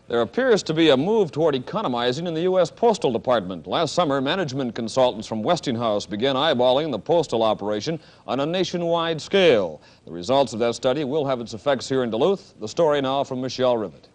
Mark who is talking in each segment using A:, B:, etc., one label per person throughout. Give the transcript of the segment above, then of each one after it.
A: There appears to be a move toward economizing in the U.S. Postal Department. Last summer, management consultants from Westinghouse began eyeballing the postal operation on a nationwide scale. The results of that study will have its effects here in Duluth. The story now from Michelle Rivet.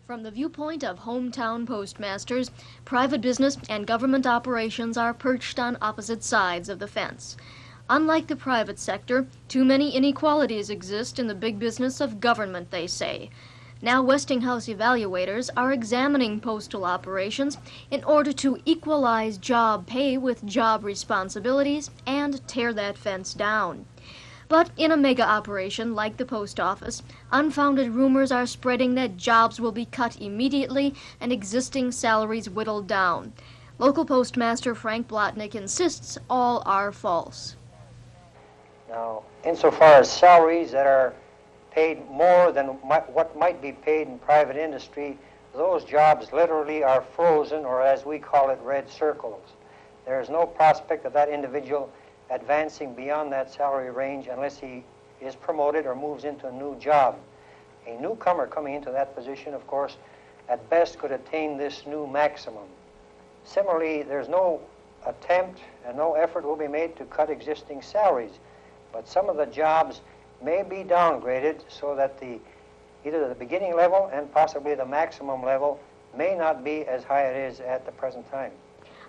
B: From the viewpoint of hometown postmasters, private business and government operations are perched on opposite sides of the fence. Unlike the private sector, too many inequalities exist in the big business of government, they say. Now Westinghouse evaluators are examining postal operations in order to equalize job pay with job responsibilities and tear that fence down. But in a mega operation like the post office, unfounded rumors are spreading that jobs will be cut immediately and existing salaries whittled down. Local postmaster Frank Blotnick insists all are false.
C: Now, insofar as salaries that are paid more than what might be paid in private industry, those jobs literally are frozen, or as we call it, red circles. There is no prospect of that individual advancing beyond that salary range unless he is promoted or moves into a new job. A newcomer coming into that position, of course, at best could attain this new maximum. Similarly, there's no attempt and no effort will be made to cut existing salaries, but some of the jobs may be downgraded so that either the beginning level and possibly the maximum level may not be as high as it is at the present time.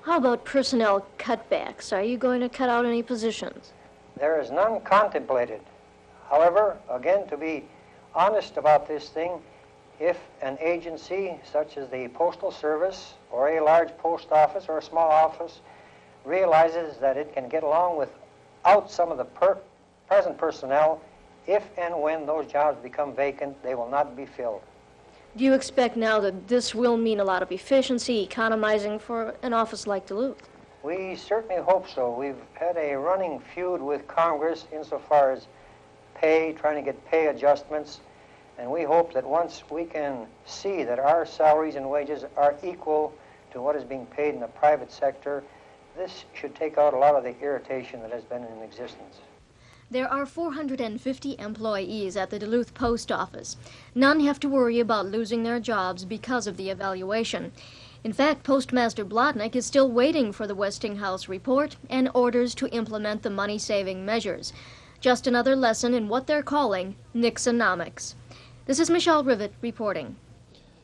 B: How about personnel cutbacks? Are you going to cut out any positions?
C: There is none contemplated. However, again, to be honest about this thing, if an agency such as the Postal Service or a large post office or a small office realizes that it can get along without some of the present personnel, if and when those jobs become vacant, they will not be filled.
B: Do you expect now that this will mean a lot of efficiency, economizing for an office like Duluth?
C: We certainly hope so. We've had a running feud with Congress insofar as pay, trying to get pay adjustments, and we hope that once we can see that our salaries and wages are equal to what is being paid in the private sector, this should take out a lot of the irritation that has been in existence.
B: There are 450 employees at the Duluth Post Office. None have to worry about losing their jobs because of the evaluation. In fact, Postmaster Blotnick is still waiting for the Westinghouse report and orders to implement the money-saving measures. Just another lesson in what they're calling Nixonomics. This is Michelle Rivet reporting.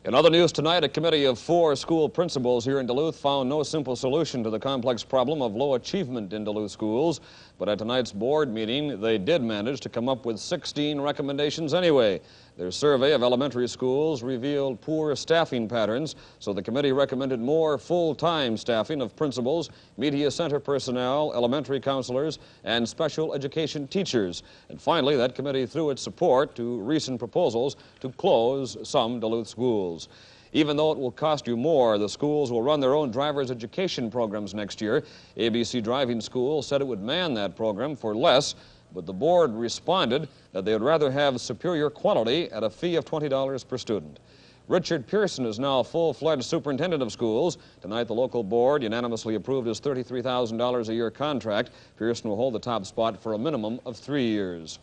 A: In other news tonight, a committee of 4 school principals here in Duluth found no simple solution to the complex problem of low achievement in Duluth schools. But at tonight's board meeting, they did manage to come up with 16 recommendations anyway. Their survey of elementary schools revealed poor staffing patterns, so the committee recommended more full-time staffing of principals, media center personnel, elementary counselors, and special education teachers. And finally, that committee threw its support to recent proposals to close some Duluth schools. Even though it will cost you more, the schools will run their own driver's education programs next year. ABC Driving School said it would man that program for less, but the board responded that they would rather have superior quality at a fee of $20 per student. Richard Pearson is now full-fledged superintendent of schools. Tonight, the local board unanimously approved his $33,000 a year contract. Pearson will hold the top spot for a minimum of 3 years.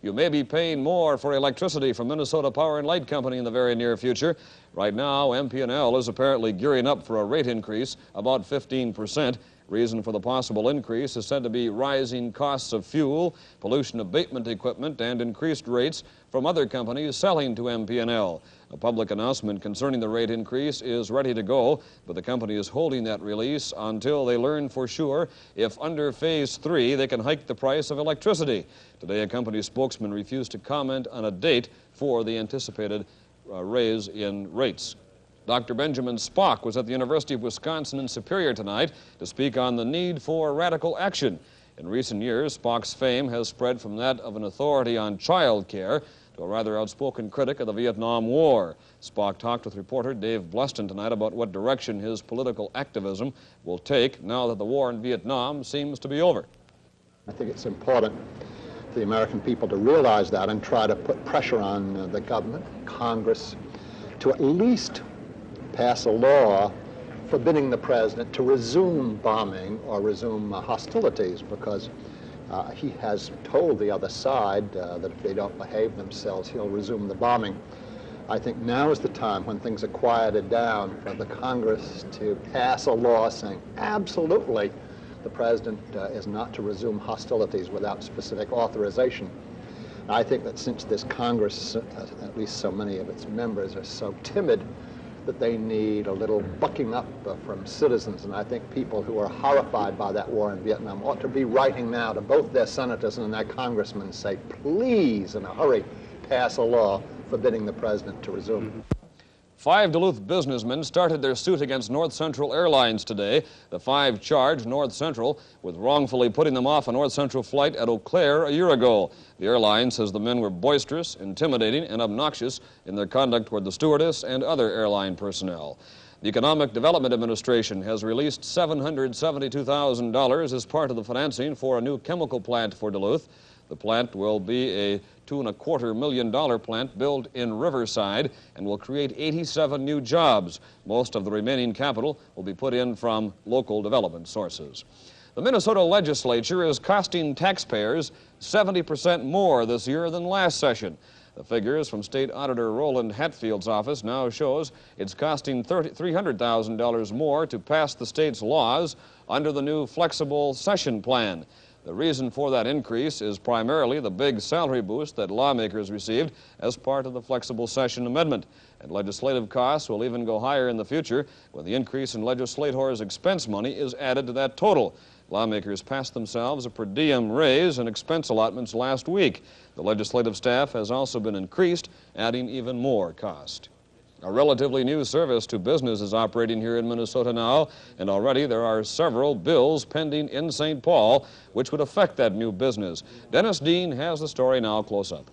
A: You may be paying more for electricity from Minnesota Power and Light Company in the very near future. Right now, MP&L is apparently gearing up for a rate increase, about 15%. Reason for the possible increase is said to be rising costs of fuel, pollution abatement equipment, and increased rates from other companies selling to MP&L. A public announcement concerning the rate increase is ready to go, but the company is holding that release until they learn for sure if under Phase 3 they can hike the price of electricity. Today, a company spokesman refused to comment on a date for the anticipated raise in rates. Dr. Benjamin Spock was at the University of Wisconsin in Superior tonight to speak on the need for radical action. In recent years, Spock's fame has spread from that of an authority on child care to a rather outspoken critic of the Vietnam War. Spock talked with reporter Dave Bluston tonight about what direction his political activism will take now that the war in Vietnam seems to be over.
D: I think it's important for the American people to realize that and try to put pressure on the government, Congress, to at least pass a law forbidding the president to resume bombing or resume hostilities, because he has told the other side that if they don't behave themselves, he'll resume the bombing. I think now is the time, when things are quieted down, for the Congress to pass a law saying absolutely the President is not to resume hostilities without specific authorization. I think that since this Congress, at least so many of its members, are so timid, that they need a little bucking up from citizens. And I think people who are horrified by that war in Vietnam ought to be writing now to both their senators and their congressmen and say, please, in a hurry, pass a law forbidding the President to resume.
A: 5 Duluth businessmen started their suit against North Central Airlines today. The 5 charged North Central with wrongfully putting them off a North Central flight at Eau Claire a year ago. The airline says the men were boisterous, intimidating, and obnoxious in their conduct toward the stewardess and other airline personnel. The Economic Development Administration has released $772,000 as part of the financing for a new chemical plant for Duluth. The plant will be a $2.25 million plant built in Riverside and will create 87 new jobs. Most of the remaining capital will be put in from local development sources. The Minnesota legislature is costing taxpayers 70% more this year than last session. The figures from State Auditor Roland Hatfield's office now shows it's costing $300,000 more to pass the state's laws under the new flexible session plan. The reason for that increase is primarily the big salary boost that lawmakers received as part of the flexible session amendment. And legislative costs will even go higher in the future when the increase in legislators' expense money is added to that total. Lawmakers passed themselves a per diem raise and expense allotments last week. The legislative staff has also been increased, adding even more cost. A relatively new service to business is operating here in Minnesota now, and already there are several bills pending in St. Paul which would affect that new business. Dennis Dean has the story now close up.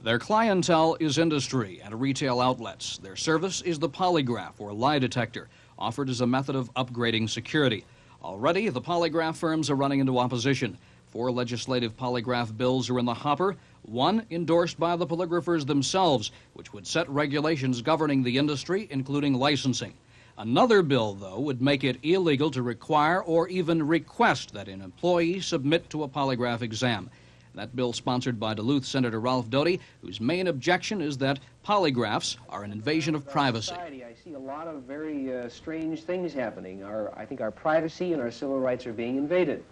E: Their clientele is industry and retail outlets. Their service is the polygraph or lie detector, offered as a method of upgrading security. Already, the polygraph firms are running into opposition. 4 legislative polygraph bills are in the hopper, one endorsed by the polygraphers themselves, which would set regulations governing the industry, including licensing. Another bill, though, would make it illegal to require or even request that an employee submit to a polygraph exam. That bill sponsored by Duluth Senator Ralph Doty, whose main objection is that polygraphs are an invasion of privacy.
F: I see a lot of very strange things happening. I think our privacy and our civil rights are being invaded.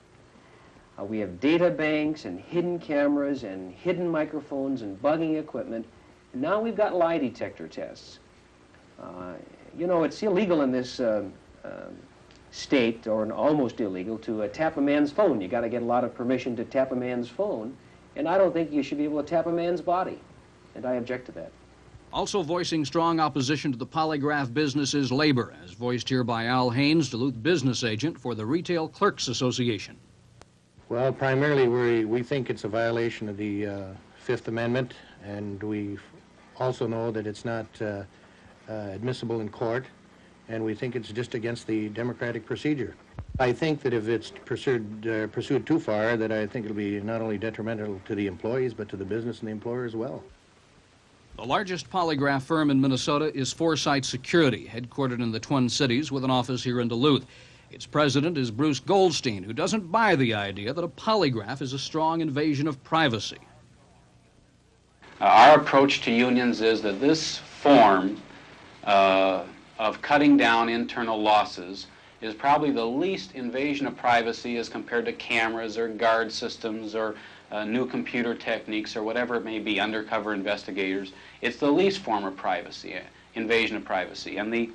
F: We have data banks and hidden cameras and hidden microphones and bugging equipment. And now we've got lie detector tests. You know, it's illegal in this state, or almost illegal, to tap a man's phone. You got to get a lot of permission to tap a man's phone. And I don't think you should be able to tap a man's body. And I object to that.
E: Also voicing strong opposition to the polygraph business is labor, as voiced here by Al Haynes, Duluth business agent for the Retail Clerks Association.
G: Well, primarily we think it's a violation of the Fifth Amendment, and we also know that it's not admissible in court, and we think it's just against the democratic procedure. I think that if it's pursued too far, that I think it'll be not only detrimental to the employees, but to the business and the employer as well.
E: The largest polygraph firm in Minnesota is Foresight Security, headquartered in the Twin Cities with an office here in Duluth. Its president is Bruce Goldstein, who doesn't buy the idea that a polygraph is a strong invasion of privacy.
H: Our approach to unions is that this form of cutting down internal losses is probably the least invasion of privacy as compared to cameras or guard systems or new computer techniques or whatever it may be, undercover investigators. It's the least form of privacy, invasion of privacy. And the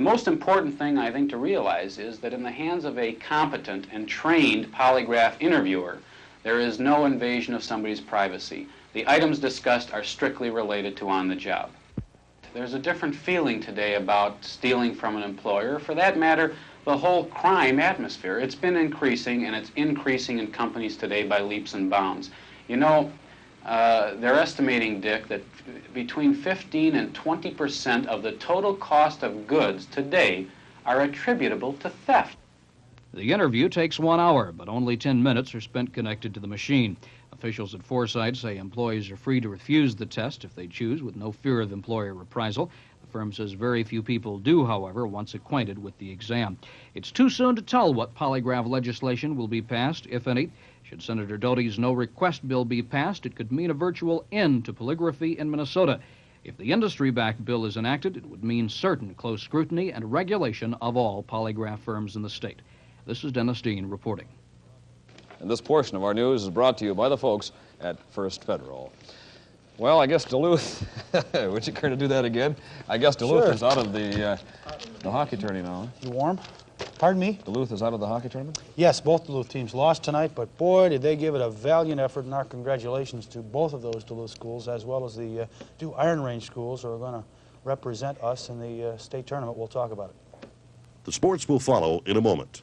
H: most important thing, I think, to realize is that in the hands of a competent and trained polygraph interviewer, there is no invasion of somebody's privacy. The items discussed are strictly related to on the job. There's a different feeling today about stealing from an employer. For that matter, the whole crime atmosphere. It's been increasing, and it's increasing in companies today by leaps and bounds. You know, they're estimating, Dick, that between 15 and 20% of the total cost of goods today are attributable to theft.
E: The interview takes 1 hour, but only 10 minutes are spent connected to the machine. Officials at Foresight say employees are free to refuse the test if they choose, with no fear of employer reprisal. The firm says very few people do, however, once acquainted with the exam. It's too soon to tell what polygraph legislation will be passed, if any. Should Senator Doty's no-request bill be passed, it could mean a virtual end to polygraphy in Minnesota. If the industry-backed bill is enacted, it would mean certain close scrutiny and regulation of all polygraph firms in the state. This is Dennis Dean reporting.
A: And this portion of our news is brought to you by the folks at First Federal. Well, I guess Duluth, would you care to do that again? I guess Duluth is out of the hockey tourney now.
I: You warm? Pardon me?
A: Duluth is out of the hockey tournament?
I: Yes, both Duluth teams lost tonight, but boy, did they give it a valiant effort, and our congratulations to both of those Duluth schools, as well as the two Iron Range schools who are going to represent us in the state tournament. We'll talk about it.
J: The sports will follow in a moment.